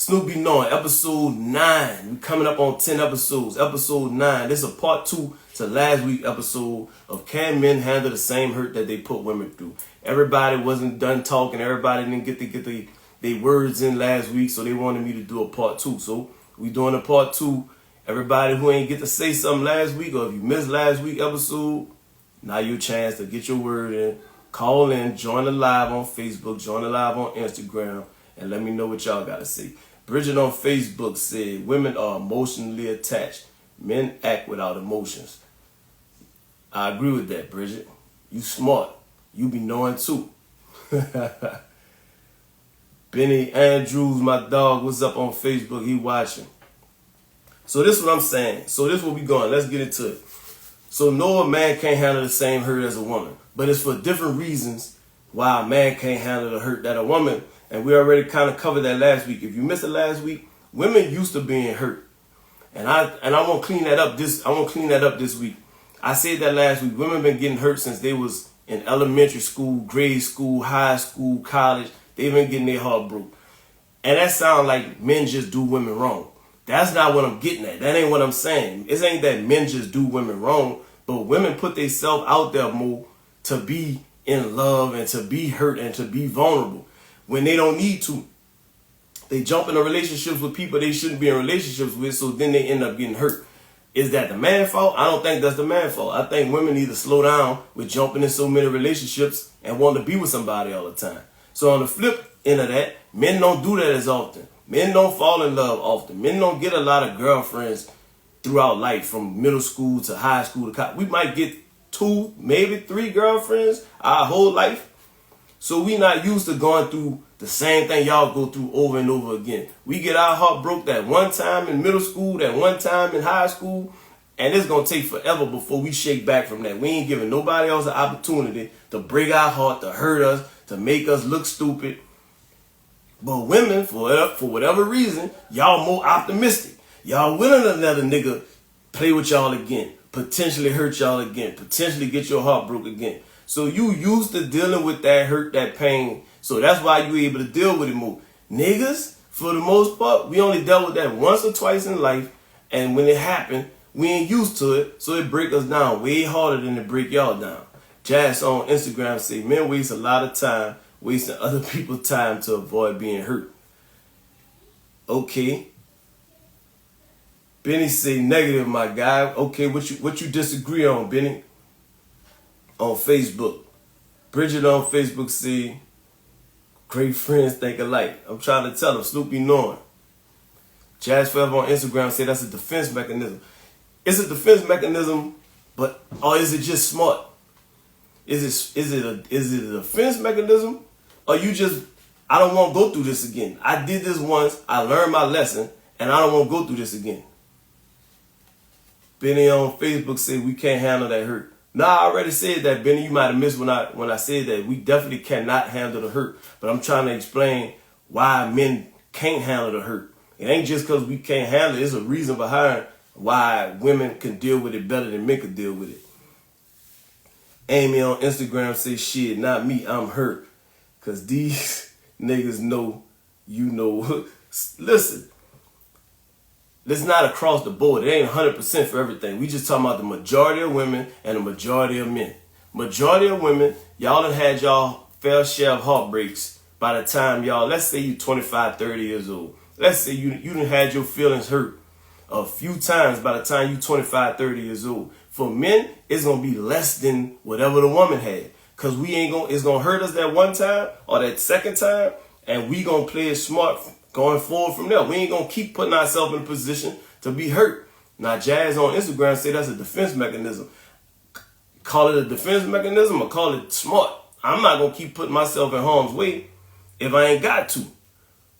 Snoopy Knowing, episode 9. We coming up on 10 episodes. Episode 9. This is a part 2 to last week's episode of Can Men Handle the Same Hurt that they put women through. Everybody wasn't done talking. Everybody didn't get their words in last week, so they wanted me to do a part 2. So we doing a part 2. Everybody who ain't get to say something last week, or if you missed last week's episode, now your chance to get your word in. Call in, join the live on Facebook, join the live on Instagram, and let me know what y'all got to say. Bridget on Facebook said, women are emotionally attached. Men act without emotions. I agree with that, Bridget. You smart. You be knowing too. Benny Andrews, my dog, what's up on Facebook? He watching. So this is what I'm saying. So this is where we going. Let's get into it. So no, a man can't handle the same hurt as a woman. But it's for different reasons why a man can't handle the hurt that a woman. And we already kind of covered that last week. If you missed it last week, women used to being hurt. And I want to clean that up this week. I said that last week. Women been getting hurt since they was in elementary school, grade school, high school, college. They've been getting their heart broke. And that sounds like men just do women wrong. That's not what I'm getting at. That ain't what I'm saying. It ain't that men just do women wrong, but women put themselves out there more to be in love and to be hurt and to be vulnerable when they don't need to. They jump into relationships with people they shouldn't be in relationships with, so then they end up getting hurt. Is that the man's fault? I don't think that's the man's fault. I think women need to slow down with jumping in so many relationships and want to be with somebody all the time. So on the flip end of that, men don't do that as often. Men don't fall in love often. Men don't get a lot of girlfriends throughout life, from middle school to high school to college. We might get 2, maybe 3 girlfriends our whole life. So we not used to going through the same thing y'all go through over and over again. We get our heart broke that one time in middle school, that one time in high school, and it's going to take forever before we shake back from that. We ain't giving nobody else an opportunity to break our heart, to hurt us, to make us look stupid. But women, for whatever reason, y'all more optimistic. Y'all willing to let a nigga play with y'all again, potentially hurt y'all again, potentially get your heart broke again. So you used to dealing with that hurt, that pain. So that's why you able to deal with it more. Niggas, for the most part, we only dealt with that once or twice in life. And when it happened, we ain't used to it. So it break us down way harder than it break y'all down. Jazz on Instagram say, men waste a lot of time wasting other people's time to avoid being hurt. Okay. Benny say negative, my guy. Okay, what you disagree on, Benny? On Facebook. Bridget on Facebook say, great friends think alike. I'm trying to tell them, Snoopy Knowing. Jazz Forever on Instagram say that's a defense mechanism. It's a defense mechanism, but or is it just smart? Is it a defense mechanism? Or you just, I don't want to go through this again. I did this once, I learned my lesson, and I don't want to go through this again. Benny on Facebook said we can't handle that hurt. Nah, I already said that, Benny. You might have missed when I said that. We definitely cannot handle the hurt. But I'm trying to explain why men can't handle the hurt. It ain't just because we can't handle it. There's a reason behind why women can deal with it better than men can deal with it. Amy on Instagram says, shit, not me, I'm hurt. Because these niggas know you know. Listen, it's not across the board. It ain't 100% for everything. We just talking about the majority of women and the majority of men. Majority of women, y'all done had y'all fair share of heartbreaks by the time y'all, let's say you 25, 30 years old. Let's say you done had your feelings hurt a few times by the time you 25, 30 years old. For men, it's going to be less than whatever the woman had. Because it's going to hurt us that one time or that second time, and we going to play it smart going forward from there. We ain't going to keep putting ourselves in a position to be hurt. Now, Jazz on Instagram say that's a defense mechanism. Call it a defense mechanism or call it smart. I'm not going to keep putting myself in harm's way if I ain't got to.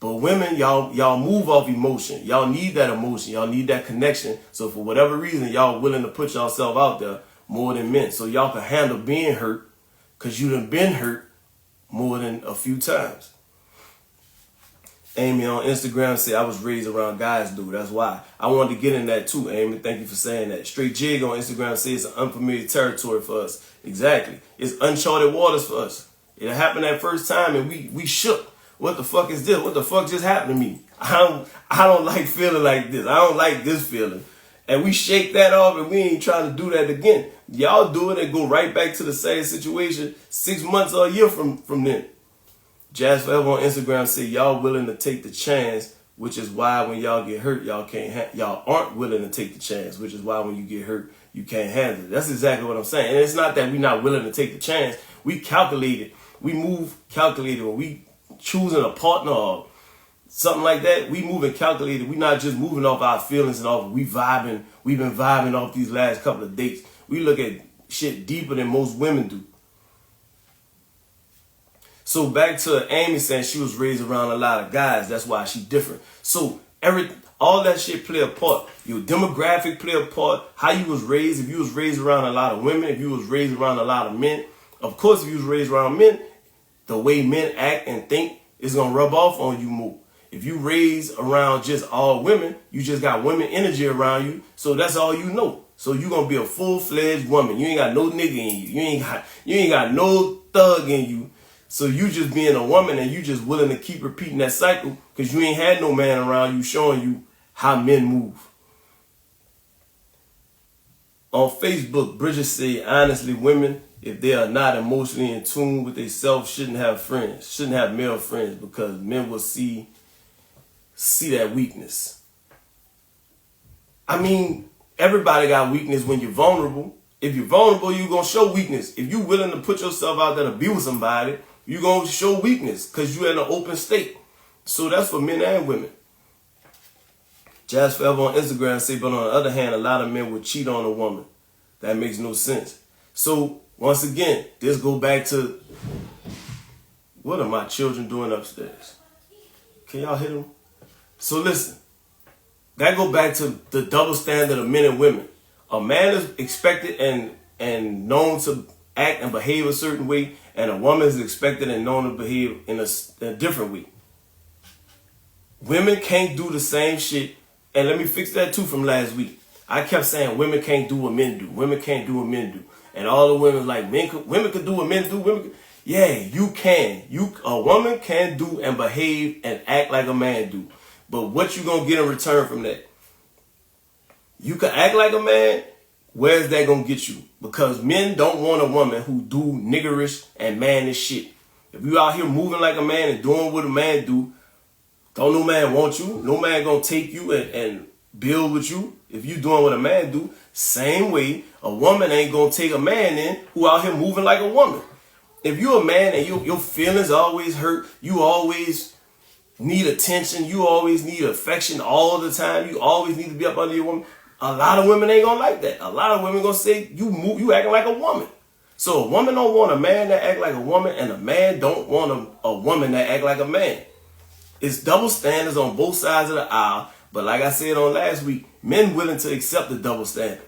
But women, y'all move off emotion. Y'all need that emotion. Y'all need that connection. So for whatever reason, y'all willing to put yourself out there more than men. So y'all can handle being hurt because you done been hurt more than a few times. Amy on Instagram said, I was raised around guys, dude. That's why. I wanted to get in that too, Amy. Thank you for saying that. Straight Jig on Instagram says it's an unfamiliar territory for us. Exactly. It's uncharted waters for us. It happened that first time and we shook. what the fuck is this? What the fuck just happened to me? I don't like feeling like this. I don't like this feeling. And we shake that off and we ain't trying to do that again. Y'all do it and go right back to the same situation 6 months or a year from then. Jazz Forever on Instagram say y'all willing to take the chance, which is why when y'all get hurt, y'all aren't willing to take the chance, which is why when you get hurt, you can't handle it. That's exactly what I'm saying. And it's not that we're not willing to take the chance. We calculated. We move calculated. When we choosing a partner or something like that, we moving calculated. We not just moving off our feelings and off. We've been vibing off these last couple of dates. We look at shit deeper than most women do. So back to Amy saying she was raised around a lot of guys. That's why she different. So all that shit play a part. Your demographic play a part. How you was raised. If you was raised around a lot of women. If you was raised around a lot of men. Of course, if you was raised around men, the way men act and think is going to rub off on you more. If you raised around just all women, you just got women energy around you. So that's all you know. So you going to be a full-fledged woman. You ain't got no nigga in you. You ain't got no thug in you. So you just being a woman and you just willing to keep repeating that cycle because you ain't had no man around you showing you how men move. On Facebook, Bridget said, honestly, women, if they are not emotionally in tune with themselves, shouldn't have friends, shouldn't have male friends because men will see that weakness. I mean, everybody got weakness when you're vulnerable. If you're vulnerable, you're going to show weakness. If you're willing to put yourself out there to be with somebody, you're going to show weakness because you're in an open state. So that's for men and women. Jazz Forever on Instagram say, but on the other hand, a lot of men would cheat on a woman. That makes no sense. So once again, this go back to, what are my children doing upstairs? Can y'all hear them? So listen, that go back to the double standard of men and women. A man is expected and known to act and behave a certain way, and a woman is expected and known to behave in a different way. Women can't do the same shit, and let me fix that too from last week. I kept saying women can't do what men do. Women can't do what men do. And all the women like, women could do what men do. Yeah, you can. A woman can do and behave and act like a man do. But what you gonna get in return from that? You can act like a man. Where's that gonna get you? Because men don't want a woman who do niggerish and mannish shit. If you out here moving like a man and doing what a man do, don't no man want you. No man gonna take you and build with you. If you doing what a man do, same way, a woman ain't gonna take a man in who out here moving like a woman. If you a man and your feelings always hurt, you always need attention, you always need affection all the time, you always need to be up under your woman, a lot of women ain't gonna like that. A lot of women gonna say you acting like a woman. So a woman don't want a man that act like a woman, and a man don't want a woman that act like a man. It's double standards on both sides of the aisle. But like I said on last week, men willing to accept the double standard.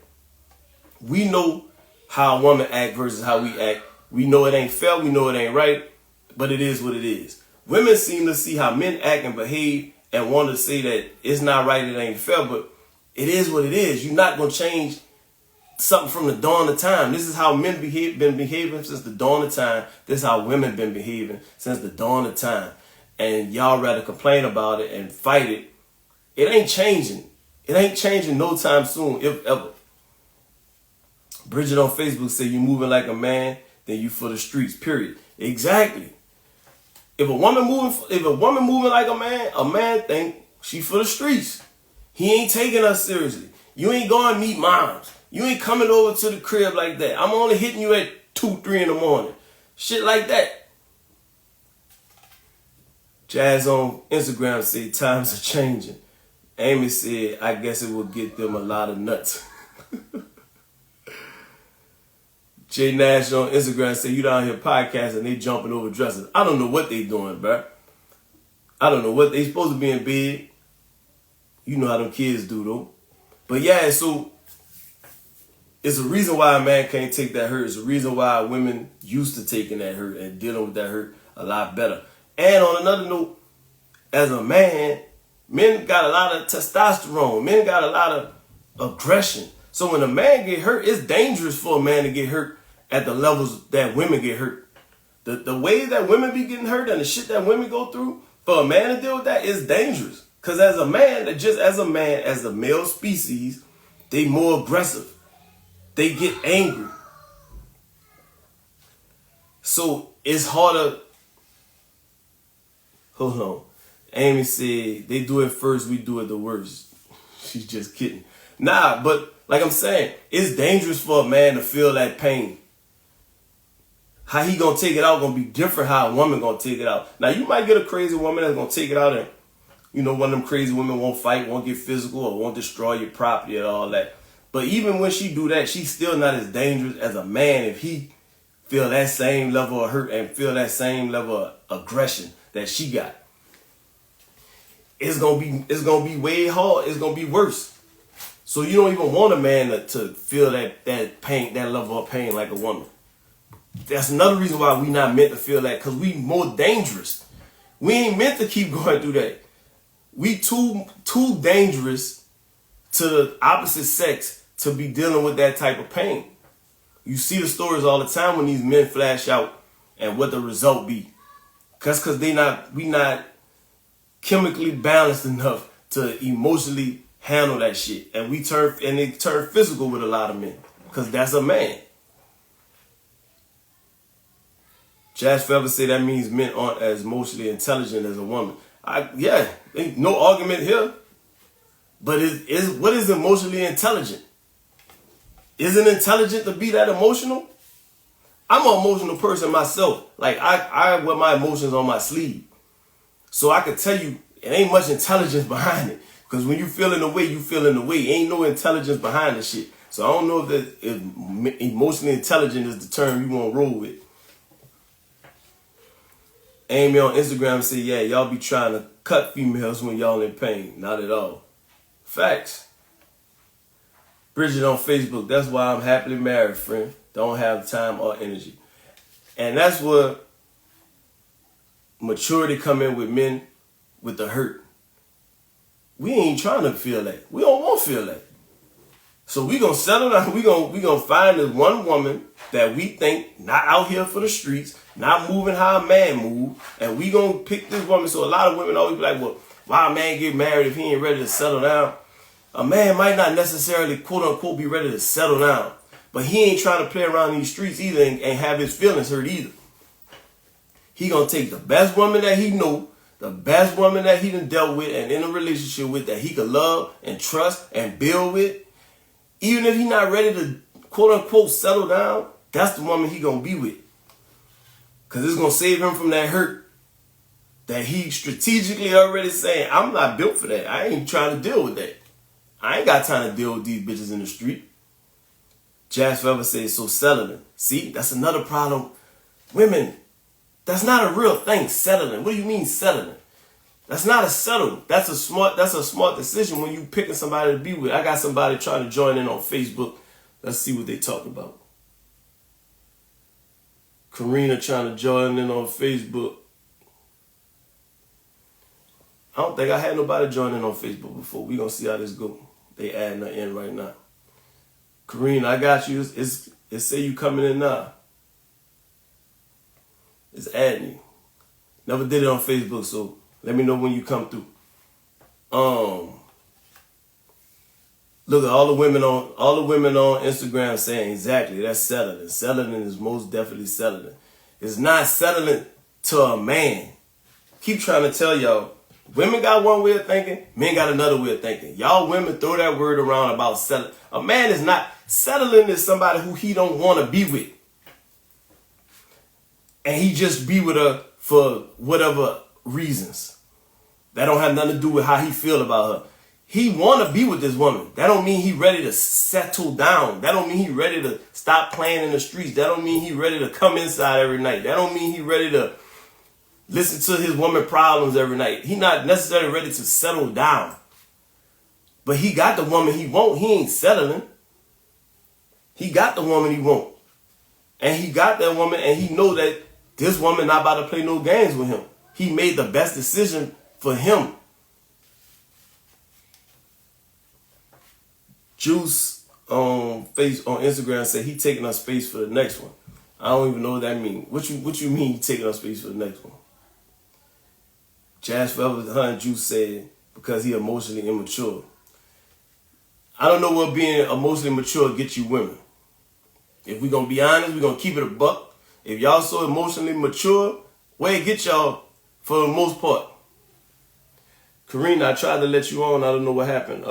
We know how a woman act versus how we act. We know it ain't fair. We know it ain't right. But it is what it is. Women seem to see how men act and behave and want to say that it's not right, it ain't fair. But it is what it is. You're not going to change something from the dawn of time. This is how men been behaving since the dawn of time. This is how women been behaving since the dawn of time. And y'all rather complain about it and fight it. It ain't changing. It ain't changing no time soon, if ever. Bridget on Facebook say you moving like a man, then you for the streets, period. Exactly. If a woman moving like a man think she for the streets. He ain't taking us seriously. You ain't going to meet moms. You ain't coming over to the crib like that. I'm only hitting you at 2, 3 in the morning. Shit like that. Jazz on Instagram said times are changing. Amy said, I guess it will get them a lot of nuts. Jay Nash on Instagram said, you down here podcasting, they jumping over dresses. I don't know what they doing, bruh. I don't know what they supposed to be in bed. You know how them kids do, though. But yeah, so it's a reason why a man can't take that hurt. It's a reason why women used to taking that hurt and dealing with that hurt a lot better. And on another note, as a man, men got a lot of testosterone. Men got a lot of aggression. So when a man get hurt, it's dangerous for a man to get hurt at the levels that women get hurt. The way that women be getting hurt and the shit that women go through, for a man to deal with that is dangerous. Because as a man, as the male species, they more aggressive. They get angry. So it's harder. Hold on. Amy said, they do it first, we do it the worst. She's just kidding. Nah, but like I'm saying, it's dangerous for a man to feel that pain. How he gonna take it out gonna be different how a woman gonna take it out. Now, you might get a crazy woman that's gonna take it out and, you know, one of them crazy women won't fight, won't get physical, or won't destroy your property and all that. But even when she do that, she's still not as dangerous as a man if he feel that same level of hurt and feel that same level of aggression that she got. It's gonna be way hard. It's gonna be worse. So you don't even want a man to feel that pain, that level of pain like a woman. That's another reason why we not meant to feel that, because we more dangerous. We ain't meant to keep going through that. We too dangerous to the opposite sex to be dealing with that type of pain. You see the stories all the time when these men flash out and what the result be. Cause we not chemically balanced enough to emotionally handle that shit. And they turn physical with a lot of men. Cause that's a man. Jazz Forever say that means men aren't as emotionally intelligent as a woman. Yeah, ain't no argument here. But what is emotionally intelligent? Is it intelligent to be that emotional? I'm an emotional person myself. Like, I wear my emotions on my sleeve. So I can tell you, it ain't much intelligence behind it. Because when you feeling the way, you feeling the way. Ain't no intelligence behind the shit. So I don't know if emotionally intelligent is the term you want to roll with. Amy on Instagram say, yeah, y'all be trying to cut females when y'all in pain. Not at all. Facts. Bridget on Facebook, that's why I'm happily married, friend. Don't have time or energy. And that's where maturity come in with men with the hurt. We ain't trying to feel that. We don't want to feel that. So we gonna settle down. We gonna find this one woman that we think not out here for the streets, not moving how a man move, and we gonna pick this woman. So a lot of women always be like, well, why a man get married if he ain't ready to settle down? A man might not necessarily, quote unquote, be ready to settle down, but he ain't trying to play around these streets either and have his feelings hurt either. He gonna take the best woman that he know, the best woman that he done dealt with and in a relationship with that he could love and trust and build with. Even if he not ready to, quote unquote, settle down, that's the woman he gonna be with. Because it's gonna save him from that hurt that he strategically already saying, I'm not built for that. I ain't trying to deal with that. I ain't got time to deal with these bitches in the street. Jazz Forever says, so settling. See, that's another problem. Women, that's not a real thing, settling. What do you mean settling? That's not a settle. That's a smart decision when you picking somebody to be with. I got somebody trying to join in on Facebook. Let's see what they talk about. Karina trying to join in on Facebook. I don't think I had nobody join in on Facebook before. We gonna see how this go. They adding her in right now. Karina, I got you. It say you coming in now. It's adding you. Never did it on Facebook, so let me know when you come through. Look at all the women on Instagram saying exactly that's settling. Settling is most definitely settling. It's not settling to a man. Keep trying to tell y'all, women got one way of thinking, men got another way of thinking. Y'all women throw that word around about settling. A man is not settling is somebody who he don't want to be with. And he just be with her for whatever reasons. That don't have nothing to do with how he feel about her. He want to be with this woman. That don't mean he ready to settle down. That don't mean he ready to stop playing in the streets. That don't mean he ready to come inside every night. That don't mean he ready to listen to his woman problems every night. He not necessarily ready to settle down. But he got the woman he want. He ain't settling. He got the woman he want. And he got that woman and he know that this woman not about to play no games with him. He made the best decision for him. Juice on Instagram said he taking up space for the next one. I don't even know what that means. What you mean taking up space for the next one? Jazz Forever the Hun Juice said because he emotionally immature. I don't know what being emotionally mature gets you women. If we gonna be honest, we gonna keep it a buck. If y'all so emotionally mature, where it get y'all for the most part? Karina, I tried to let you on. I don't know what happened.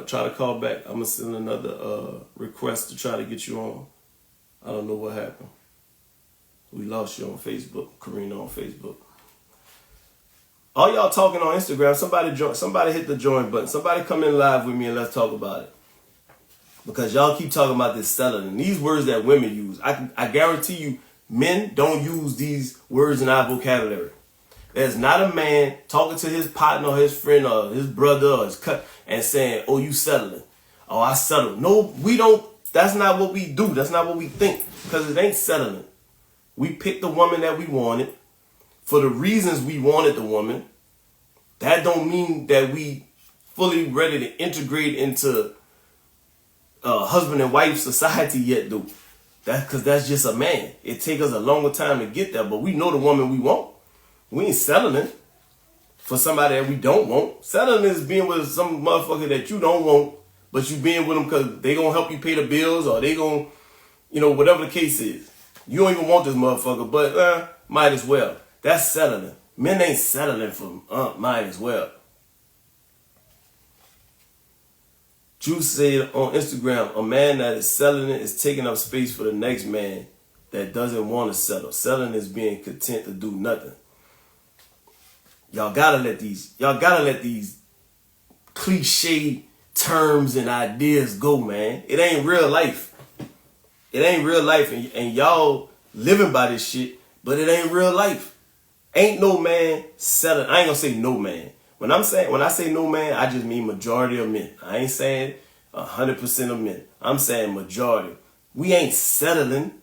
Try to call back. I'm gonna send another request to try to get you on. I don't know what happened. We lost you on Facebook. Karina on Facebook. All y'all talking on Instagram. Somebody hit the join button. Somebody come in live with me and let's talk about it. Because y'all keep talking about this selling and these words that women use. I guarantee you, men don't use these words in our vocabulary. There's not a man talking to his partner or his friend or his brother or his cut and saying, oh, you settling. Oh, I settled. No, we don't. That's not what we do. That's not what we think. Because it ain't settling. We picked the woman that we wanted for the reasons we wanted the woman. That don't mean that we fully ready to integrate into husband and wife society yet, though. That's because that's just a man. It take us a longer time to get there, but we know the woman we want. We ain't settling for somebody that we don't want. Settling is being with some motherfucker that you don't want, but you being with them because they gonna help you pay the bills or they gonna, whatever the case is. You don't even want this motherfucker, but might as well. That's settling. Men ain't settling for might as well. Juice said on Instagram, a man that is selling it is taking up space for the next man that doesn't want to settle. Selling is being content to do nothing. Y'all gotta let these cliche terms and ideas go, man. It ain't real life. It ain't real life, and y'all living by this shit, but it ain't real life. Ain't no man settling. I ain't gonna say no man. When I say no man, I just mean majority of men. I ain't saying 100% of men. I'm saying majority. We ain't settling.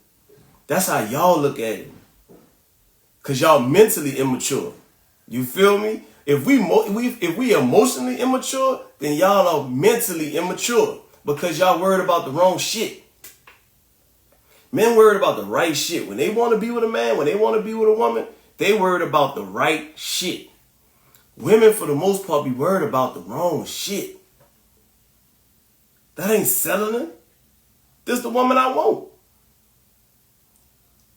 That's how y'all look at it. Cause y'all mentally immature. You feel me? If we emotionally immature, then y'all are mentally immature because y'all worried about the wrong shit. Men worried about the right shit. When they want to be with a man, when they want to be with a woman, they worried about the right shit. Women, for the most part, be worried about the wrong shit. That ain't settling. This is the woman I want.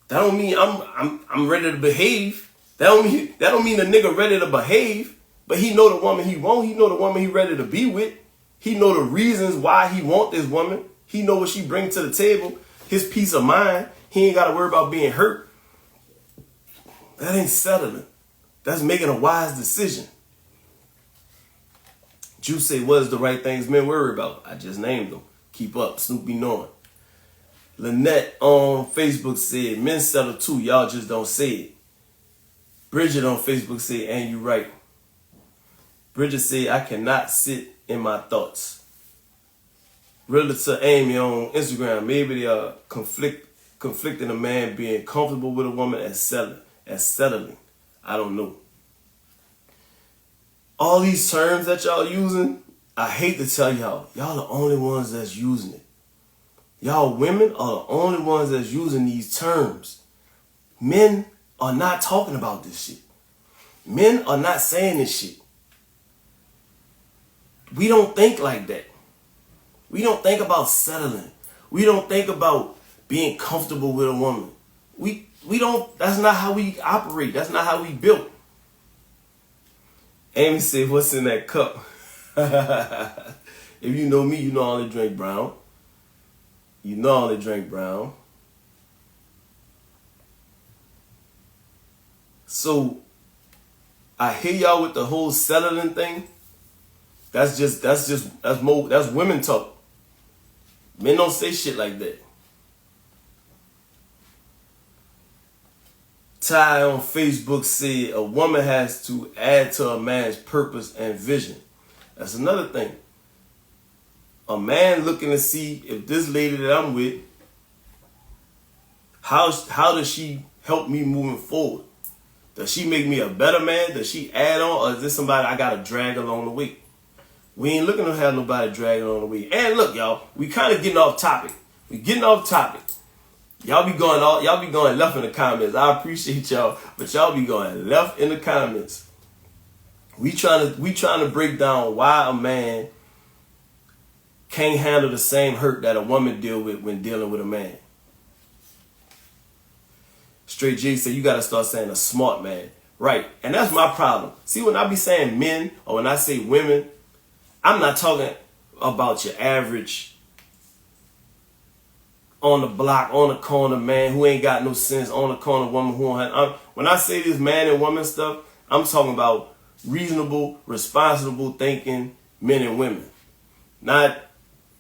That don't mean I'm ready to behave. That don't mean the nigga ready to behave. But he know the woman he want. He know the woman he ready to be with. He know the reasons why he want this woman. He know what she bring to the table. His peace of mind. He ain't got to worry about being hurt. That ain't settling. That's making a wise decision. Juice say, what is the right things men worry about? I just named them. Keep up. Snoop be knowing. Lynette on Facebook said, men settle too. Y'all just don't say it. Bridget on Facebook said, and you right. Bridget said, I cannot sit in my thoughts. Realtor Amy on Instagram, maybe they are conflicting a man being comfortable with a woman as settling. I don't know. All these terms that y'all using, I hate to tell y'all the only ones that's using it. Y'all women are the only ones that's using these terms. Men are not talking about this shit. Men are not saying this shit. We don't think like that. We don't think about settling. We don't think about being comfortable with a woman. We don't, that's not how we operate. That's not how we built. Amy said, what's in that cup? If you know me, you know I only drink brown. You know I only drink brown. So I hear y'all with the whole settling thing. That's women talk. Men don't say shit like that. Ty on Facebook said a woman has to add to a man's purpose and vision. That's another thing. A man looking to see if this lady that I'm with, how does she help me moving forward? Does she make me a better man? Does she add on? Or is this somebody I got to drag along the way? We ain't looking to have nobody drag along the way. And look, y'all, we kind of getting off topic. We getting off topic. Y'all be going left in the comments. I appreciate y'all, but y'all be going left in the comments. We trying to break down why a man can't handle the same hurt that a woman deal with when dealing with a man. Straight J said you got to start saying a smart man. Right. And that's my problem. See, when I be saying men or when I say women, I'm not talking about your average on the block, on the corner man who ain't got no sense, on the corner woman who don't have. When I say this man and woman stuff, I'm talking about reasonable, responsible thinking men and women. Not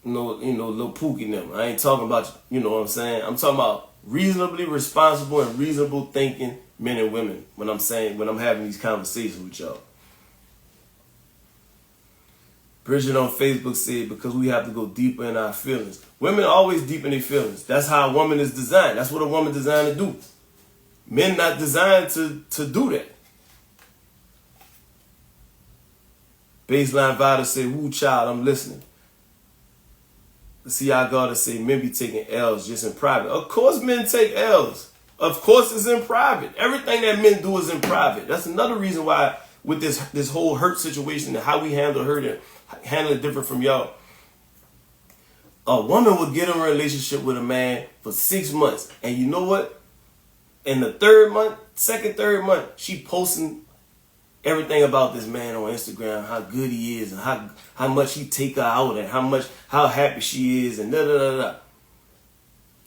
little Pookie them. I ain't talking about, you know what I'm saying? I'm talking about reasonably responsible and reasonable thinking men and women when I'm having these conversations with y'all. Bridget on Facebook said, because we have to go deeper in our feelings. Women are always deep in their feelings. That's how a woman is designed. That's what a woman designed to do. Men not designed to do that. Baseline Vital said, woo child, I'm listening. See, I gotta say, men be taking L's just in private. Of course men take L's. Of course it's in private. Everything that men do is in private. That's another reason why with this whole hurt situation and how we handle hurt and handle it different from y'all. A woman would get in a relationship with a man for 6 months. And you know what? In the third month, she posting everything about this man on Instagram, how good he is and how much he take her out and how happy she is and da da da da.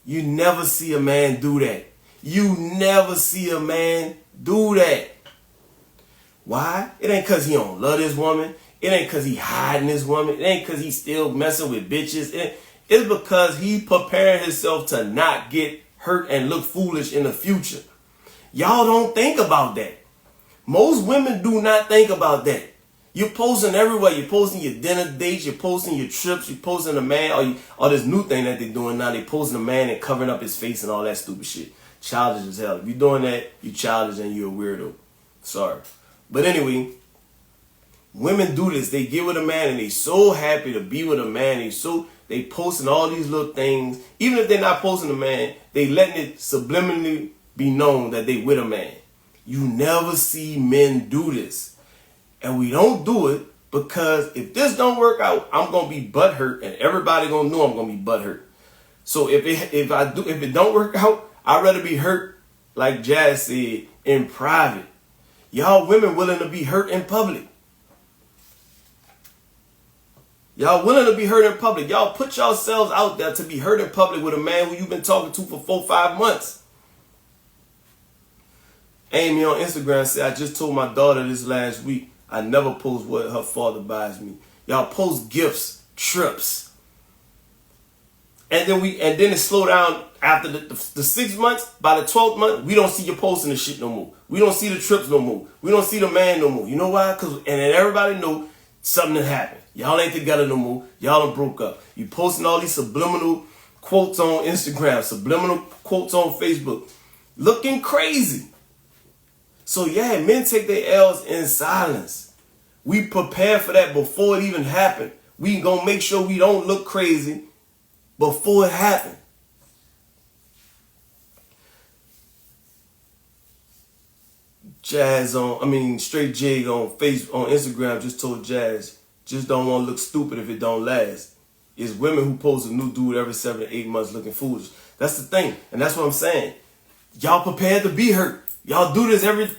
You never see a man do that. You never see a man do that. Why? It ain't because he don't love this woman. It ain't because he hiding this woman. It ain't because he still messing with bitches. It's because he preparing himself to not get hurt and look foolish in the future. Y'all don't think about that. Most women do not think about that. You're posting everywhere. You're posting your dinner dates. You're posting your trips. You're posting a man or this new thing that they're doing now. They're posting a man and covering up his face and all that stupid shit. Childish as hell. If you're doing that, you're childish and you're a weirdo. Sorry. But anyway, women do this. They get with a man and they so happy to be with a man. They posting all these little things. Even if they're not posting a man, they letting it subliminally be known that they with a man. You never see men do this. And we don't do it because if this don't work out, I'm going to be butthurt and everybody going to know I'm going to be butthurt. So if it don't work out, I'd rather be hurt, like Jazz said, in private. Y'all women willing to be hurt in public. Y'all willing to be hurt in public. Y'all put yourselves out there to be hurt in public with a man who you've been talking to for 4-5 months. Amy on Instagram said, I just told my daughter this last week, I never post what her father buys me. Y'all post gifts, trips. And then it slow down after the 6 months. By the 12th month, we don't see you posting the shit no more. We don't see the trips no more. We don't see the man no more. You know why? And then everybody know something that happened. Y'all ain't together no more. Y'all done broke up. You posting all these subliminal quotes on Instagram, subliminal quotes on Facebook. Looking crazy. So yeah, men take their L's in silence. We prepare for that before it even happened. We gonna make sure we don't look crazy before it happened. Straight Jig on Instagram just told Jazz, just don't want to look stupid if it don't last. It's women who post a new dude every 7 to 8 months looking foolish. That's the thing. And that's what I'm saying. Y'all prepared to be hurt. Y'all do this every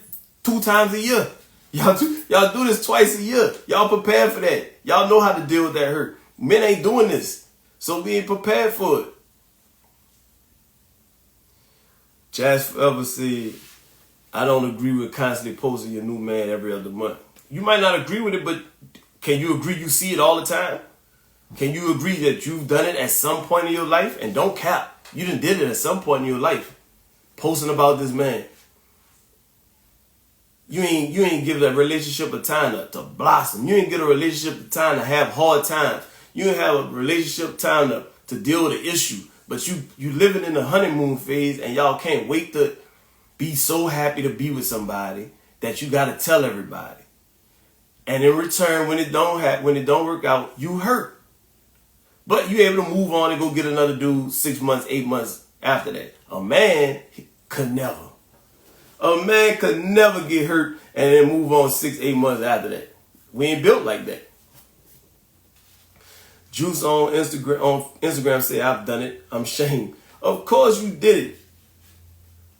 2 times a year. Y'all do this twice a year. Y'all prepared for that. Y'all know how to deal with that hurt. Men ain't doing this. So we ain't prepared for it. Jazz Forever said, I don't agree with constantly posting your new man every other month. You might not agree with it, but can you agree you see it all the time? Can you agree that you've done it at some point in your life? And don't cap. You done did it at some point in your life. Posting about this man. You ain't give a relationship a time to blossom. You ain't give a relationship a time to have hard times. You ain't have a relationship time to deal with an issue. But you living in the honeymoon phase and y'all can't wait to be so happy to be with somebody that you gotta tell everybody. And in return, when it don't work out, you hurt. But you able to move on and go get another dude 6 months, 8 months after that. A man could never. A man could never get hurt and then move on 6-8 months after that. We ain't built like that. Juice on Instagram say, I've done it. I'm ashamed. Of course you did it.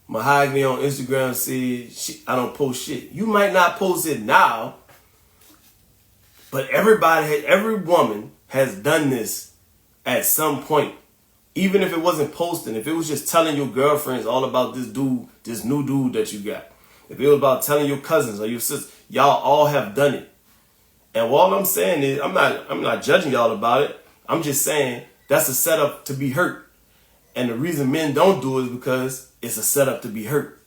Mahogany on Instagram said, I don't post shit. You might not post it now, but every woman has done this at some point. Even if it wasn't posting, if it was just telling your girlfriends all about this dude, this new dude that you got. If it was about telling your cousins or your sisters, y'all all have done it. And all I'm saying is, I'm not judging y'all about it. I'm just saying that's a setup to be hurt. And the reason men don't do it is because it's a setup to be hurt.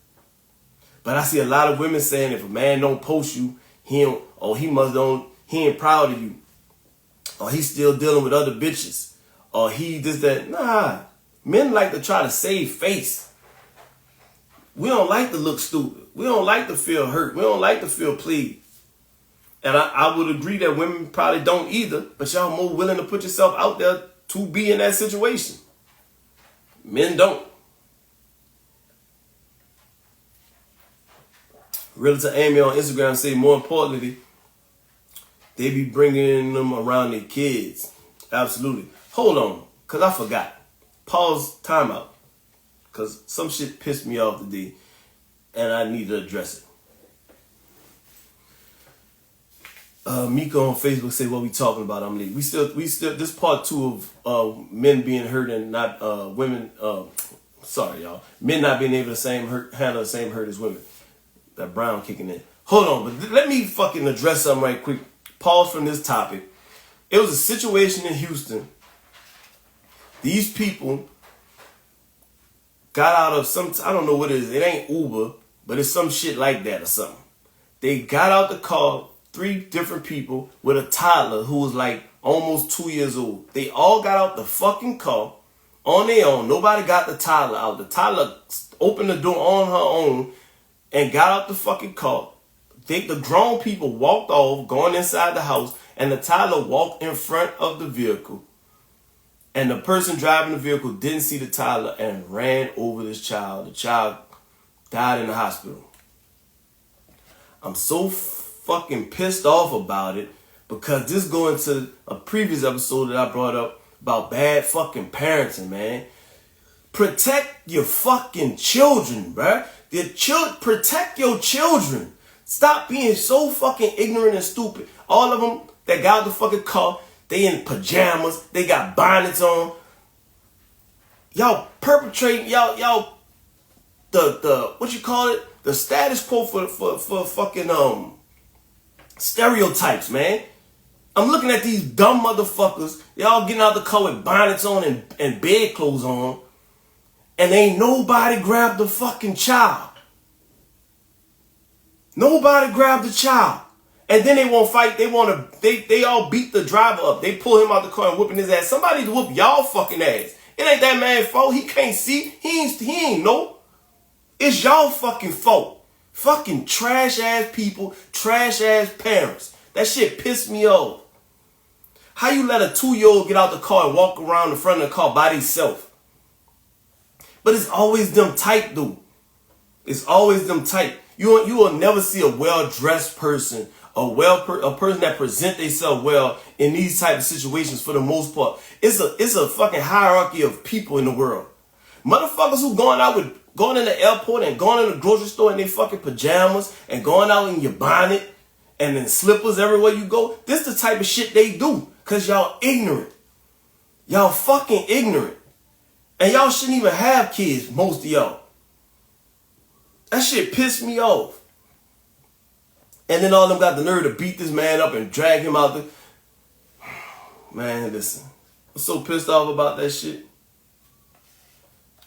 But I see a lot of women saying if a man don't post you, he ain't proud of you. Or he's still dealing with other bitches. Or he just that. Nah. Men like to try to save face. We don't like to look stupid. We don't like to feel hurt. We don't like to feel played. And I would agree that women probably don't either, but y'all more willing to put yourself out there to be in that situation. Men don't. Realtor Amy on Instagram say, more importantly, they be bringing them around their kids. Absolutely. Hold on, because I forgot. Pause, timeout. Because some shit pissed me off today, and I need to address it. Mika on Facebook say, what we talking about, Amelie? We still, this part 2 of men being hurt and not women, sorry y'all, men not being able to handle the same hurt as women. That Brown kicking in. Hold on, but let me fucking address something right quick. Pause from this topic. It was a situation in Houston. These people got out of some, I don't know what it is. It ain't Uber, but it's some shit like that or something. They got out the car, 3 different people with a toddler who was like almost 2 years old. They all got out the fucking car on their own. Nobody got the toddler out. The toddler opened the door on her own and got out the fucking car. The grown people walked off, going inside the house, and the toddler walked in front of the vehicle. And the person driving the vehicle didn't see the toddler and ran over this child. The child died in the hospital. I'm so fucking pissed off about it because this goes into a previous episode that I brought up about bad fucking parenting, man. Protect your fucking children, bruh. Protect your children. Stop being so fucking ignorant and stupid. All of them that got out the fucking car, they in pajamas, they got bonnets on. Y'all perpetrating, y'all the what you call it? The status quo for fucking stereotypes, man. I'm looking at these dumb motherfuckers. Y'all getting out the car with bonnets on and bed clothes on. And ain't nobody grabbed the fucking child. Nobody grabbed the child. And then they won't fight. They all beat the driver up. They pull him out the car and whooping his ass. Somebody to whoop y'all fucking ass. It ain't that man's fault. He can't see. He ain't know. It's y'all fucking fault. Fucking trash ass people, trash ass parents. That shit pissed me off. How you let a 2-year-old get out the car and walk around the front of the car by themselves? But it's always them type, dude. It's always them type. You will never see a well-dressed person, a person that present themselves well in these type of situations for the most part. It's a fucking hierarchy of people in the world. Motherfuckers who going in the airport and going in the grocery store in their fucking pajamas and going out in your bonnet and in slippers everywhere you go. This the type of shit they do because y'all ignorant. Y'all fucking ignorant. And y'all shouldn't even have kids, most of y'all. That shit pissed me off. And then all of them got the nerve to beat this man up and drag him out the... Man, listen. I'm so pissed off about that shit.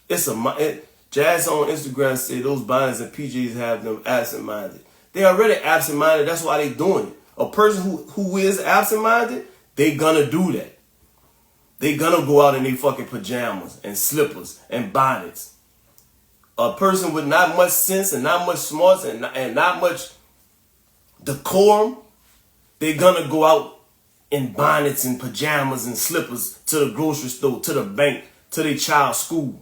Jazz on Instagram said those bonnets and PJs have them absent-minded. They already absent-minded. That's why they doing it. A person who is absent-minded, they gonna do that. They gonna go out in their fucking pajamas and slippers and bonnets. A person with not much sense and not much smarts and not much decorum, they gonna go out in bonnets and pajamas and slippers to the grocery store, to the bank, to their child's school.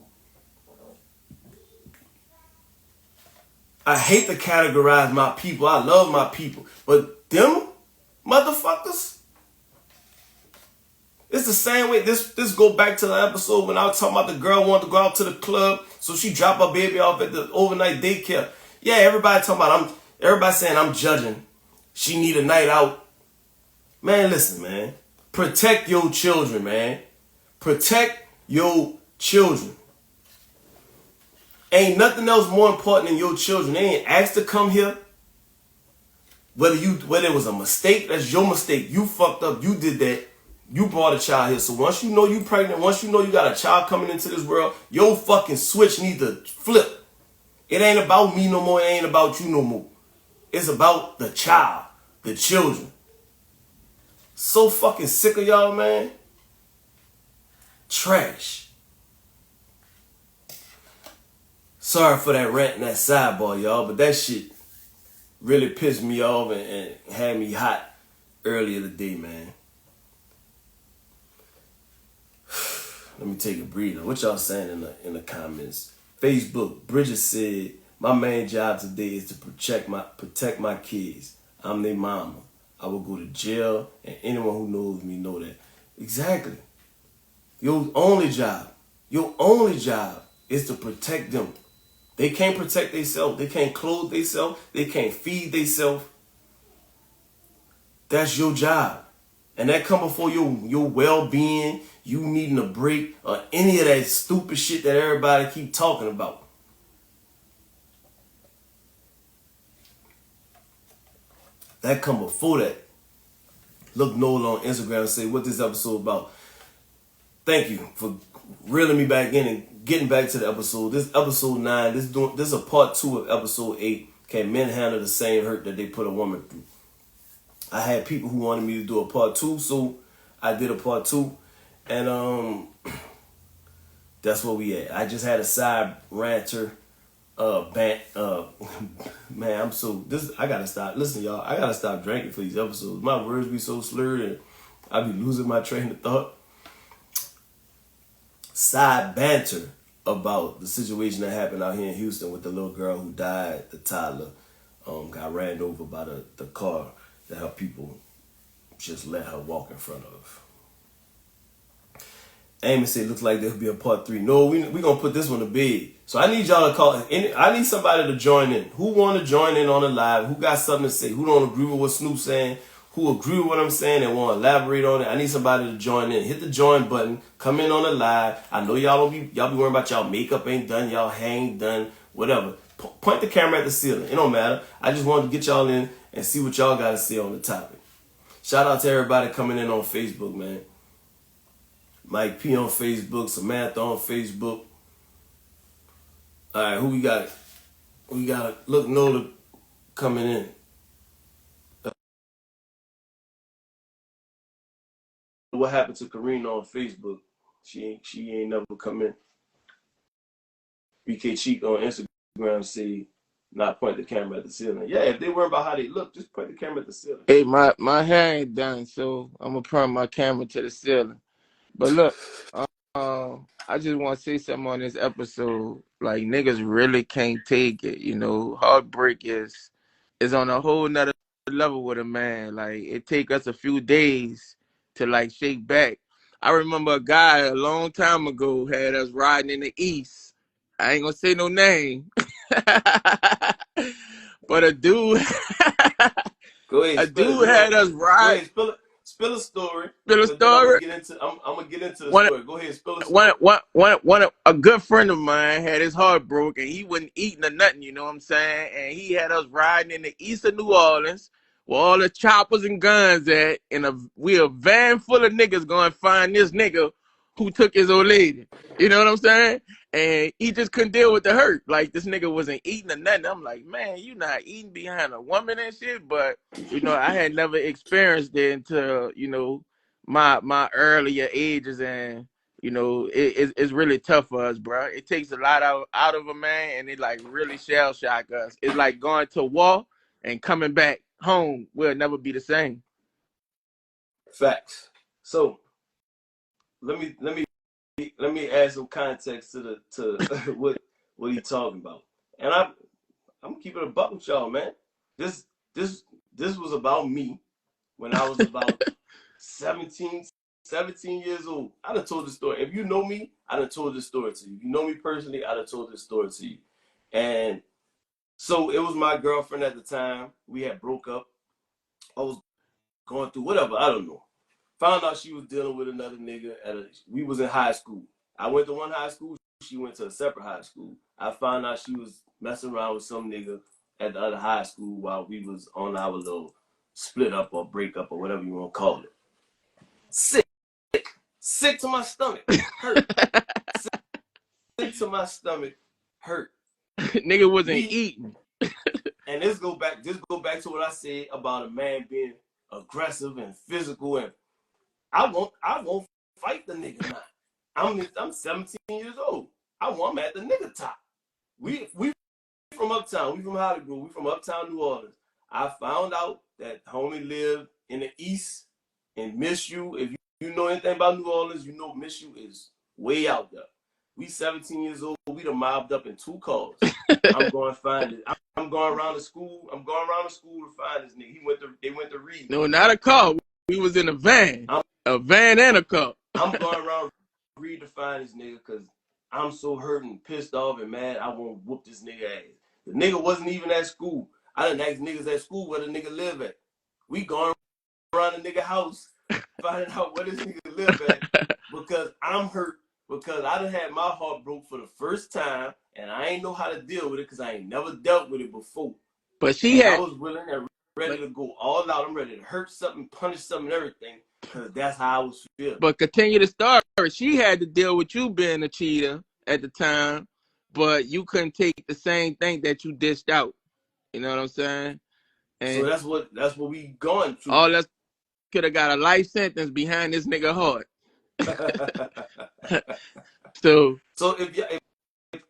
I hate to categorize my people. I love my people. But them motherfuckers, it's the same way. This go back to the episode when I was talking about the girl wanted to go out to the club, so she dropped her baby off at the overnight daycare. Yeah, everybody talking about everybody saying I'm judging. She need a night out. Man, listen, man. Protect your children, man. Protect your children. Ain't nothing else more important than your children. They ain't asked to come here. Whether it was a mistake, that's your mistake. You fucked up. You did that. You brought a child here. So once you know you pregnant, once you know you got a child coming into this world, your fucking switch need to flip. It ain't about me no more. It ain't about you no more. It's about the child, the children. So fucking sick of y'all, man. Trash. Sorry for that rant and that sidebar, y'all, but that shit really pissed me off and had me hot earlier today, man. Let me take a breather. What y'all saying in the comments? Facebook, Bridget said, my main job today is to protect my kids. I'm their mama. I will go to jail, and anyone who knows me know that. Exactly. Your only job is to protect them. They can't protect themselves. They can't clothe themselves. They can't feed themselves. That's your job. And that come before your well-being, you needing a break, or any of that stupid shit that everybody keep talking about. That come before that. Look Nola on Instagram and say, what this episode about? Thank you for reeling me back in and getting back to the episode. This episode 9, this is a part 2 of episode 8. Can men handle the same hurt that they put a woman through? I had people who wanted me to do a part 2, so I did a part 2. And that's where we at. I just had a side ranter man, I gotta stop. Listen, y'all, I gotta stop drinking for these episodes. My words be so slurred and I be losing my train of thought. Side banter about the situation that happened out here in Houston with the little girl who died, the toddler, got ran over by the car that her people just let her walk in front of. Amy said, looks like there'll be a part 3. No, we gonna put this one to bed. So I need y'all to call. I need somebody to join in. Who want to join in on the live? Who got something to say? Who don't agree with what Snoop's saying? Who agree with what I'm saying and want to elaborate on it? I need somebody to join in. Hit the join button. Come in on the live. I know y'all be worrying about y'all makeup ain't done, y'all hair ain't done, whatever. Point the camera at the ceiling. It don't matter. I just wanted to get y'all in and see what y'all got to say on the topic. Shout out to everybody coming in on Facebook, man. Mike P on Facebook, Samantha on Facebook. All right, who we got? We got Look Nola coming in. What happened to Karina on Facebook? She ain't never come in. BK Cheek on Instagram say not point the camera at the ceiling. Yeah, if they worry about how they look, just point the camera at the ceiling. Hey, my hair ain't done, so I'm gonna point my camera to the ceiling. But look, I just want to say something on this episode. Like, niggas really can't take it. You know, heartbreak is on a whole nother level with a man. Like, it take us a few days to like shake back. I remember a guy a long time ago had us riding in the east. I ain't gonna say no name, but a dude. Go ahead, A spill it. dude had us Go ride. ahead, spill a story. Spill a But then I'm story. gonna get into the One, story. Go ahead, spill a story. a good friend of mine had his heart broken. He wasn't eating or nothing, you know what I'm saying? And he had us riding in the east of New Orleans where all the choppers and guns at, and we a van full of niggas going to find this nigga who took his old lady. You know what I'm saying? And he just couldn't deal with the hurt. Like, this nigga wasn't eating or nothing. I'm like, man, you not eating behind a woman and shit. But, I had never experienced it until, my earlier ages, and it's really tough for us, bro. It takes a lot out of a man, and it like really shell shock us. It's like going to war and coming back home will never be the same. Facts. So let me add some context to what he talking about. And I'm gonna keep it a buck with y'all, man. This this this was about me when I was about 17, 17 years old. I done told the story. If you know me, I done told this story to you. If you know me personally, I done told this story to you. And so it was my girlfriend at the time. We had broke up. I was going through whatever, I don't know. Found out she was dealing with another nigga we was in high school. I went to one high school, she went to a separate high school. I found out she was messing around with some nigga at the other high school while we was on our little split up or break up or whatever you want to call it. Sick. Sick to my stomach. Hurt. Sick to my stomach. Hurt. Nigga wasn't eating. And this go back to what I said about a man being aggressive and physical, and I won't fight the nigga now. I'm 17 years old. I'm at the nigga top. We from uptown. We from Hollywood. We from uptown New Orleans. I found out that homie lived in the east in Mishu. If you know anything about New Orleans, you know Mishu is way out there. We 17 years old. We done mobbed up in 2 cars. I'm going to find it. I'm going around the school. I'm going around the school to find this nigga. They went to Reed. No, not a car. We was in a van. A van and a car. I'm going around Reed to find this nigga because I'm so hurt and pissed off and mad. I won't whoop this nigga ass. The nigga wasn't even at school. I done asked niggas at school where the nigga live at. We going around the nigga house finding out where this nigga live at because I'm hurt. Because I done had my heart broke for the first time, and I ain't know how to deal with it because I ain't never dealt with it before. But I was willing and ready to go all out. I'm ready to hurt something, punish something, and everything, because that's how I was feeling. But continue the story. She had to deal with you being a cheater at the time, but you couldn't take the same thing that you dished out. You know what I'm saying? And so that's what we going through. All us could have got a life sentence behind this nigga heart. So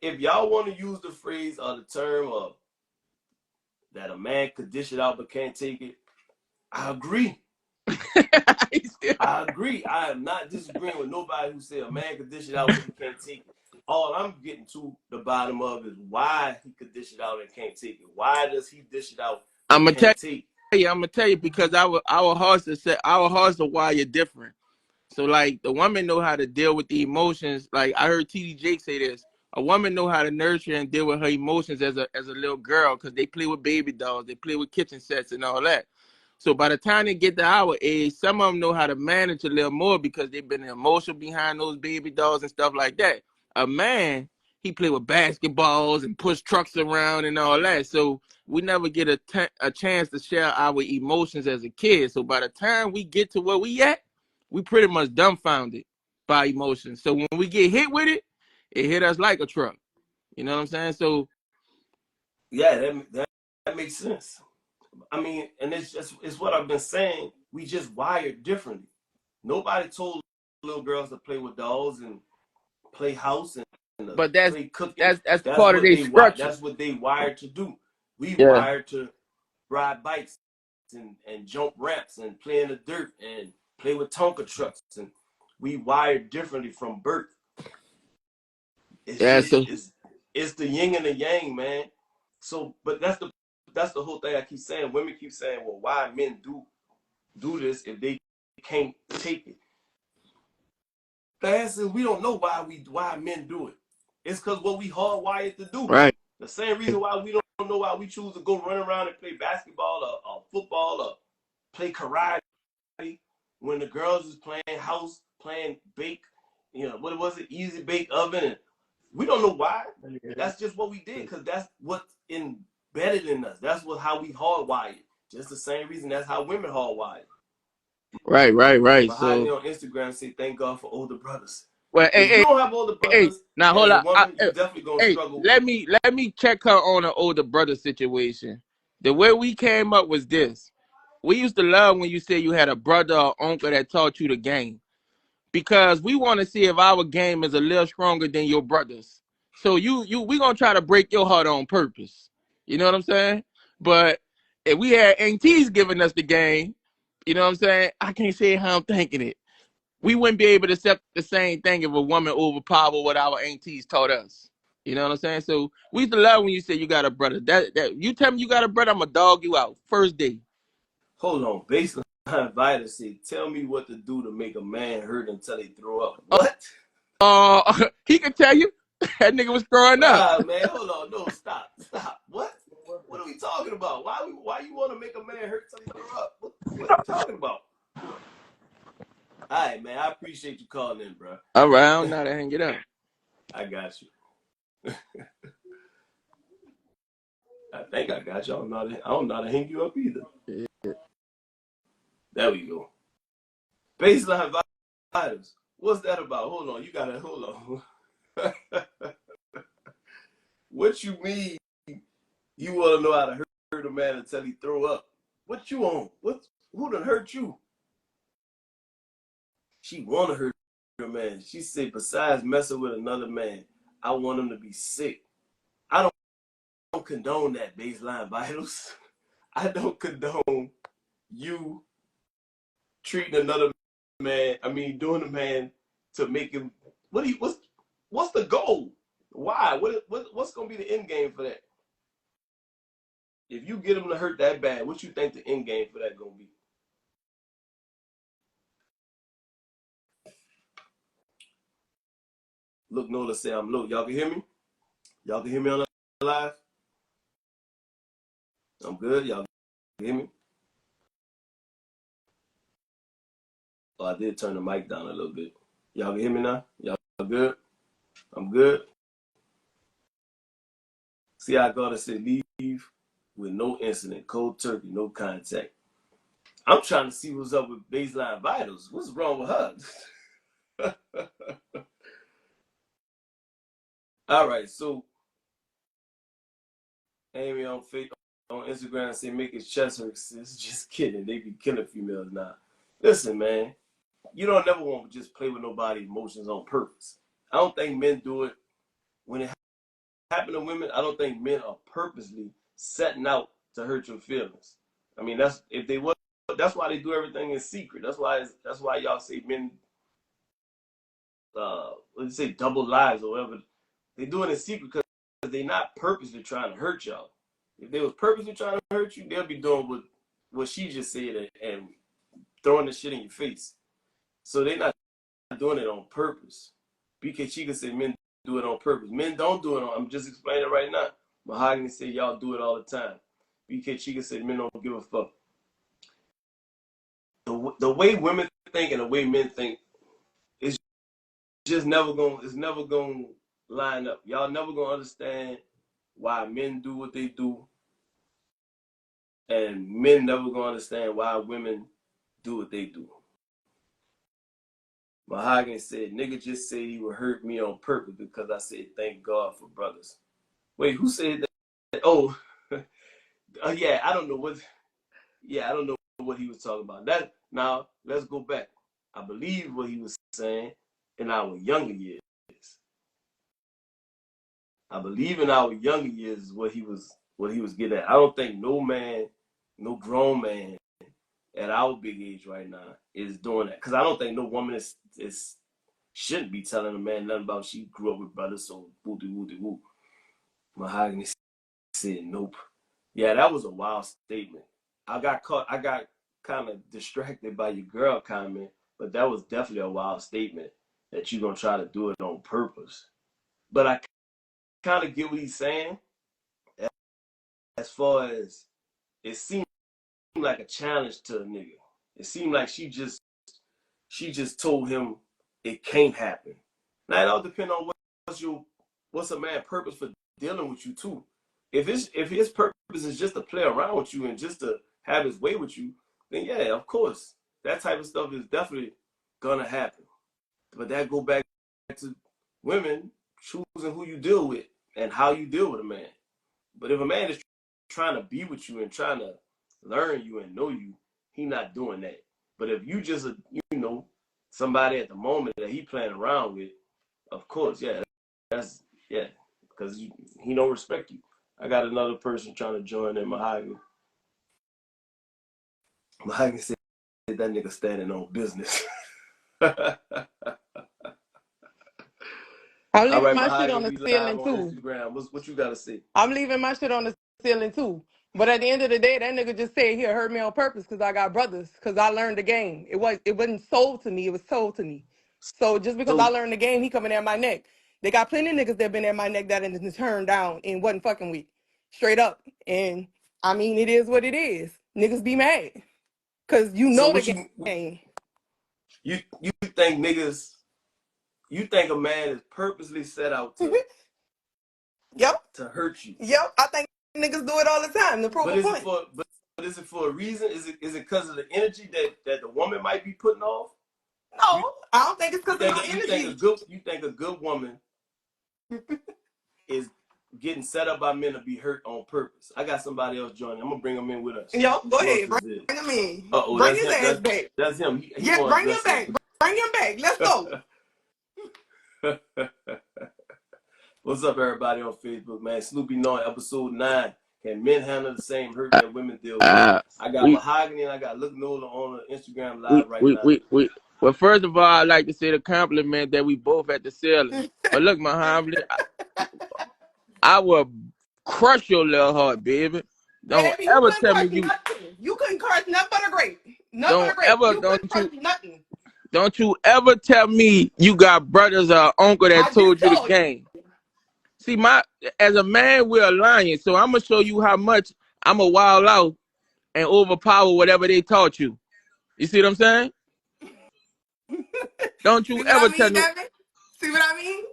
if y'all want to use the phrase or the term of that a man could dish it out but can't take it, I agree. I agree. I am not disagreeing with nobody who said a man could dish it out but he can't take it. All I'm getting to the bottom of is why he could dish it out and can't take it. Why does he dish it out and can't take it? I'm gonna tell you because our hearts are wired different. So like the woman know how to deal with the emotions. Like I heard TD Jake say this. A woman know how to nurture and deal with her emotions as a little girl because they play with baby dolls, they play with kitchen sets and all that. So by the time they get to our age, some of them know how to manage a little more because they've been emotional behind those baby dolls and stuff like that. A man, he play with basketballs and push trucks around and all that. So we never get a chance to share our emotions as a kid. So by the time we get to where we at, we pretty much dumbfounded by emotions. So when we get hit with it, it hit us like a truck. You know what I'm saying? So yeah, that makes sense. I mean, and it's what I've been saying. We just wired differently. Nobody told little girls to play with dolls and play house and but play cooking. That's part of their structure. That's what they wired to do. We wired to ride bikes and jump ramps and play in the dirt and play with Tonka trucks, and we wired differently from birth. It's the yin and the yang, man. So, but that's the whole thing I keep saying. Women keep saying, well, why men do this if they can't take it? The answer is we don't know why men do it. It's because what we hardwired to do. Right. The same reason why we don't know why we choose to go run around and play basketball or football or play karate when the girls is playing house, playing bake, what was it, easy bake oven, and we don't know why. That's just what we did because that's what's embedded in us. That's how we hardwired. Just the same reason that's how women hardwired. Right. But so on Instagram say thank God for older brothers. Well, if you don't have older brothers, now hold on. You're definitely gonna struggle. Let me check her on an older brother situation. The way we came up was this. We used to love when you say you had a brother or uncle that taught you the game. Because we want to see if our game is a little stronger than your brother's. So we gonna try to break your heart on purpose. You know what I'm saying? But if we had aunties giving us the game, you know what I'm saying? I can't say how I'm thinking it. We wouldn't be able to accept the same thing if a woman overpowered what our aunties taught us. You know what I'm saying? So we used to love when you say you got a brother. That you tell me you got a brother, I'ma dog you out first day. Hold on. Baseline Vital said, tell me what to do to make a man hurt until they throw up. What? He can tell you that nigga was throwing up. Ah, man, hold on. No, stop. Stop. What? What are we talking about? Why you want to make a man hurt till he throw up? What are you talking about? All right, man. I appreciate you calling in, bro. All right, I don't know how to hang it up. I got you. I think I got you. I don't know how to hang you up either. There we go. Baseline Vitals. What's that about? Hold on. You gotta hold on. What you mean you want to know how to hurt a man until he throw up? What you on? Who done hurt you? She want to hurt a man. She said, besides messing with another man, I want him to be sick. I don't condone that, Baseline Vitals. I don't condone you treating another man. I mean, doing a man to make him. What's the goal? Why? What's gonna be the end game for that? If you get him to hurt that bad, what you think the end game for that gonna be? Look, Nola say I'm low. Y'all can hear me? Y'all can hear me on the live? I'm good. Y'all can hear me? Oh, I did turn the mic down a little bit. Y'all can hear me now? Y'all good? I'm good. See, I gotta say leave with no incident, cold turkey, no contact. I'm trying to see what's up with Baseline Vitals. What's wrong with her? All right, so Amy on Instagram say make his chest hurt. Just kidding. They be killing females now. Listen, man, you don't never want to just play with nobody's emotions on purpose. I don't think men do it when it happens to women. I don't think men are purposely setting out to hurt your feelings. I mean, that's if they was. That's why they do everything in secret. That's why y'all say men, let's say double lives or whatever. They do it in secret because they're not purposely trying to hurt y'all. If they was purposely trying to hurt you, they'll be doing what she just said and throwing the shit in your face. So they're not doing it on purpose. BK Chica said men do it on purpose. Men don't do it on. I'm just explaining it right now. Mahogany said y'all do it all the time. BK Chica said men don't give a fuck. The way women think and the way men think is just never gonna line up. Y'all never gonna understand why men do what they do, and men never gonna understand why women do what they do. Mahogany said, nigga just said he would hurt me on purpose because I said thank God for brothers. Wait, who said that? Oh, yeah, I don't know what he was talking about. That now let's go back. I believe what he was saying in our younger years. I believe in our younger years is what he was getting at. I don't think no man, no grown man at our big age right now is doing that. Because I don't think no woman is shouldn't be telling a man nothing about she grew up with brothers, so woo. Mahogany said nope. Yeah, that was a wild statement. I got kind of distracted by your girl comment, but that was definitely a wild statement that you're gonna try to do it on purpose. But I kind of get what he's saying as far as it seemed like a challenge to a nigga. It seemed like she just told him it can't happen. Now it all depends on what's a man's purpose for dealing with you too. If his purpose is just to play around with you and just to have his way with you, then yeah, of course, that type of stuff is definitely gonna happen. But that go back to women choosing who you deal with and how you deal with a man. But if a man is trying to be with you and trying to learn you and know you, he not doing that. But if you just somebody at the moment that he playing around with, of course, yeah, that's yeah, because he don't respect you. I got another person trying to join in. Mahogany. Mahogany said that nigga standing on business. I'm All leaving right, my shit on Mahogany, the we live ceiling on too. Instagram. What you gotta say? I'm leaving my shit on the ceiling too. But at the end of the day, that nigga just said he hurt me on purpose because I got brothers. Because I learned the game. It wasn't sold to me. It was told to me. So just because I So learned the game, he coming at my neck. They got plenty of niggas that been at my neck that done turned down and wasn't fucking with. Straight up. And I mean, it is what it is. Niggas be mad. Because you so know the what game. you think niggas? You think a man is purposely set out Yep. to hurt you? Yep. I think niggas do it all the time to prove But a is it point. for is it for a reason? Is it because of the energy that the woman might be putting off? You No, I don't think it's you because of think no energy. you think a good woman is getting set up by men to be hurt on purpose? I got somebody else joining. I'm gonna bring him in with us. Yo, go Who else ahead. is Bring this? him in. Oh, Bring that's his him. ass back. That's him. He Yeah, want to bring him dress back. Bring him back. Let's go. up. What's up, everybody on Facebook, man? Snoopy Knowing, episode 9. Can men handle the same hurt that women deal with? I got We Mahogany and I got Look Nola on the Instagram we live right we now. we we. Well, first of all, I'd like to say the compliment that we both at the ceiling. But look, Muhammad, I will crush your little heart, baby. Don't Baby, you ever couldn't tell me crush you. nothing. You couldn't crush nothing but a grape. Nothing but Don't a grape. ever. You couldn't crush nothing. Don't you ever tell me you got brothers or uncle that I just told you the told you. game. See, as a man, we're alliance. So I'm gonna show you how much I'm a wild out and overpower whatever they taught you. You see what I'm saying? Don't you See what I ever tell mean, me Devin? See what I mean?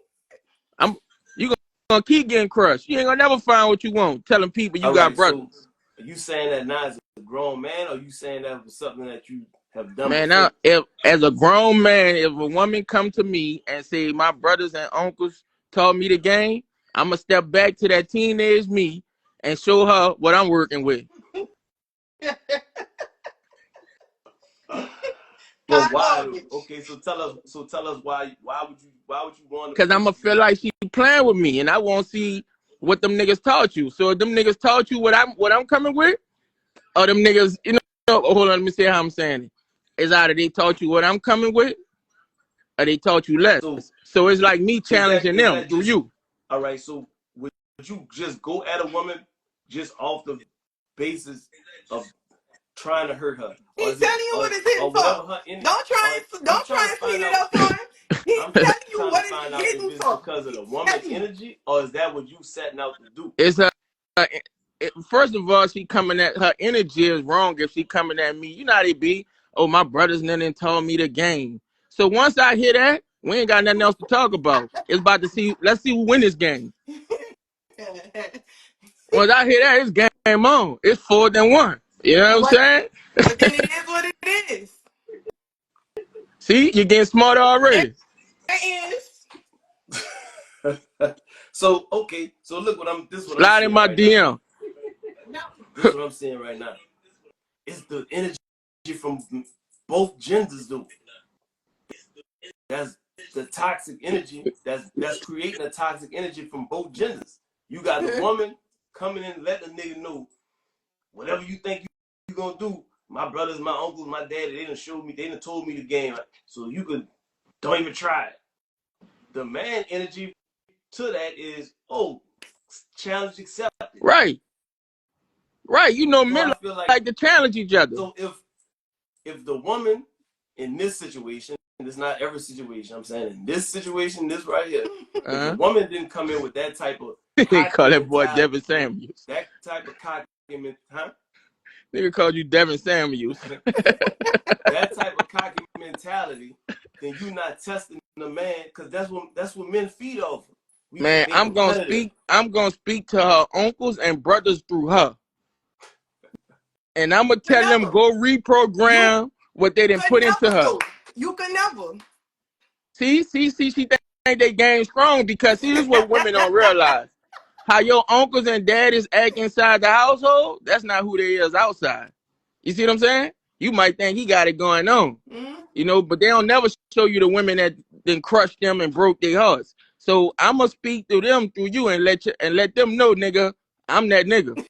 I'm you gonna keep getting crushed. You ain't gonna never find what you want. Telling people you All got right, so brothers. are you saying that now as a grown man, or are you saying that was something that you have done Man, now before? if as a grown man, if a woman come to me and say my brothers and uncles taught me the game, I'm gonna step back to that teenage me and show her what I'm working with. But Hot why? garbage. Okay, so tell us why would you want to Cause I'm gonna feel purposely? like she playing with me, and I won't see what them niggas taught you. So if them niggas taught you what I'm coming with, or them niggas, hold on, let me see how I'm saying it. It's either they taught you what I'm coming with, or they taught you less. So So it's like me is that challenging is them that through just you. all right? So would you just go at a woman just off the basis of trying to hurt her, or He's is it telling you what it's hitting or whatever for. her in? Don't try Or and I'm don't trying try to and find clean it out. up for him. He's I'm telling you trying to what it's find out if hitting it's for. because of the He's woman telling you. energy, or is that what you setting out to do? It's first of all, she coming at her energy is wrong if she coming at me. You know how they be. Oh, my brothers and then told me the game. So once I hear that, we ain't got nothing else to talk about. It's about to see. Let's see who win this game. Once I hear that, it's game on. It's 4-1. You know what I'm but saying? but then it is what it is. See, you're getting smarter It already. is. So okay, so look this is what I'm Slide in seeing my right now. DM. This is what I'm seeing right now. It's the energy from both genders, though. That's the toxic energy. That's creating a toxic energy from both genders. You got the woman coming in and letting the nigga know whatever you think you gonna do. My brothers, my uncles, my daddy, they done showed me, they done told me the game. So you could don't even try it. The man energy to that is, oh, challenge accepted. Right. Right. You know, So men I feel like like to challenge each other. so if the woman in this situation, and it's not every situation, I'm saying in this situation, this right here, if the Uh-huh. woman didn't come in with that type of They cocky call that boy mentality, Devin Samuels. that type of cocky mentality, huh? Nigga called you Devin Samuels. That type of cocky mentality, then you not testing the man, because that's what men feed off of. Man, They I'm gonna competitive. speak. I'm gonna speak to her uncles and brothers through her, and I'm gonna tell them Never. go You reprogram what they didn't could put into never her. do. You could never. See. She think they game strong because see, this is what women don't realize. How your uncles and daddies act inside the household, that's not who they is outside. You see what I'm saying? You might think he got it going on, Mm-hmm. but they don't never show you the women that then crushed them and broke their hearts. So I'm gonna speak through them through you and let them know, nigga, I'm that nigga.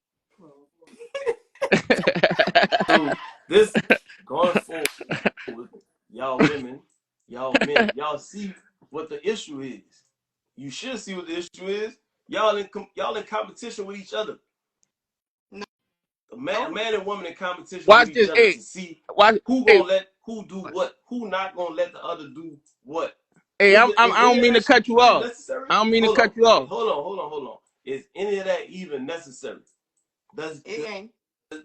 So this going forward, y'all women, y'all men, y'all see what the issue is. you should see what the issue is. Y'all in competition with each other. No. A man and woman in competition with Watch each this. other Hey, to see watch. who Hey, gonna let who do what, who not gonna let the other do what. hey. Is I any don't of mean to that shit cut you even off. necessary? I don't mean to Hold cut on. you off. Hold on. Is any of that even necessary? Does It ain't.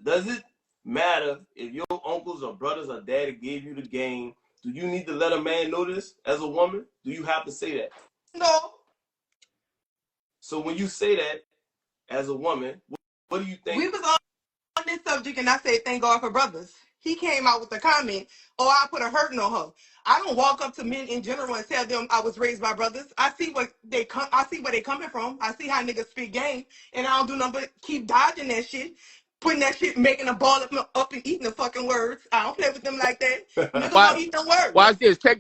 does it matter if your uncles or brothers or daddy gave you the game? Do you need to let a man know this as a woman? Do you have to say that? No. So when you say that as a woman, what do you think? We was on this subject and I said, thank God for brothers. He came out with a comment, oh, I put a hurting on her. I don't walk up to men in general and tell them I was raised by brothers. I see what they come. I see where they coming from. I see how niggas speak game, and I don't do nothing but keep dodging that shit, putting that shit, making a ball up and eating the fucking words. I don't play with them like that. Niggas Watch, gonna eat them words. watch this. Check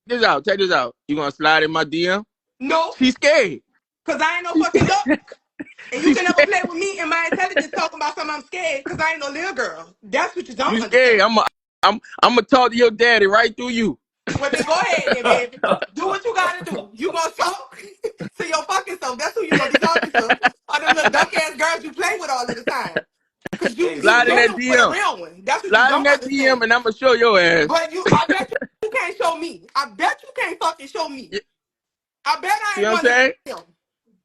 this out. Check this out. You gonna slide in my DM? No, She's scared. cause I ain't no She's fucking scared. duck. And you She's can never scared. play with me and my intelligence talking about something I'm scared because I ain't no little girl. That's what you You don't scared. understand. I'm gonna talk to your daddy right through you. Well, then go ahead then, baby. Do what you gotta do. You gonna talk to your fucking self. That's who you gonna be talking to. Or them little duck ass girls you play with all of the time. Cause you Hey, you Slide in look. that gentle with a DM. real one. That's what you Slide in don't that DM, understand. and I'm gonna show your ass. But I bet you can't show me. I bet you can't fucking show me. Yeah, I bet I see ain't what I'm one of saying? them.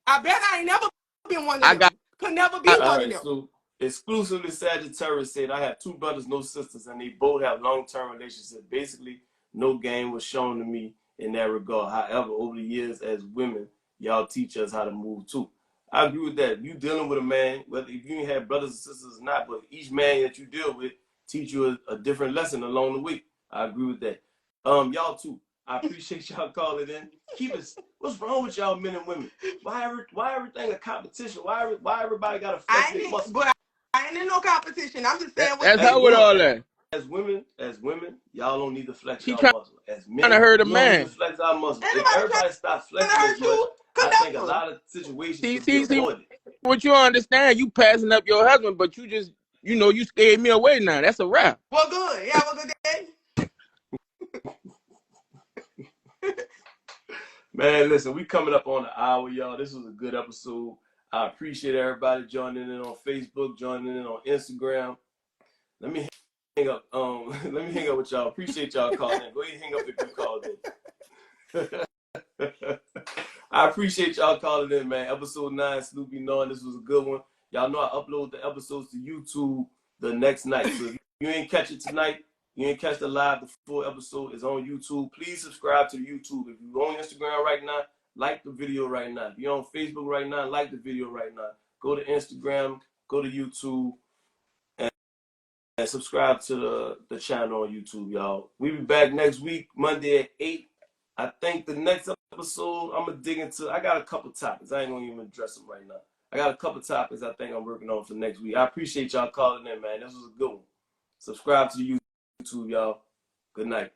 I bet I ain't never been one of I got. them. Could never be All one of right, them. so exclusively Sagittarius said I have two brothers, no sisters, and they both have long-term relationships. Basically, no game was shown to me in that regard. However, over the years as women, y'all teach us how to move too. I agree with that. You dealing with a man, whether if you ain't have brothers and sisters or not, but each man that you deal with teach you a different lesson along the way. I agree with that. Y'all too. I appreciate y'all calling in. Keep it. What's wrong with y'all men and women? Why everything a competition? Why everybody gotta flex I their ain't, muscle? but I ain't in no competition. I'm just saying what's That's As her with genuine. all women, that. as women, y'all don't need to flex She y'all trying muscle. As to men, hurt a we don't need to man. flex our muscle. Ain't If nobody everybody stop trying to flexing as hurt much, you. Could I think a never. lot of situations See, could be see, see avoided. what you don't understand. You passing up your husband, but you just, you scared me away now. That's a wrap. Well, good. Have a good day. Man, listen, we coming up on the hour, y'all. This was a good episode. I appreciate everybody joining in on Facebook, joining in on Instagram. Let me hang up. Let me hang up with y'all. Appreciate y'all calling in. Go ahead and hang up if you called in. I appreciate y'all calling in, man. Episode 9, Snoopy knowing this was a good one. Y'all know I upload the episodes to YouTube the next night. So if you ain't catch it tonight, you ain't catch the live, the full episode is on YouTube. Please subscribe to the YouTube. If you're on Instagram right now, like the video right now. If you're on Facebook right now, like the video right now. Go to Instagram, go to YouTube, and subscribe to the channel on YouTube, y'all. We'll be back next week, Monday at 8. I think the next episode, I'm going to dig into, I got a couple topics. I ain't going to even address them right now. I got a couple topics I think I'm working on for next week. I appreciate y'all calling in, man. This was a good one. Subscribe to the YouTube, y'all. Good night.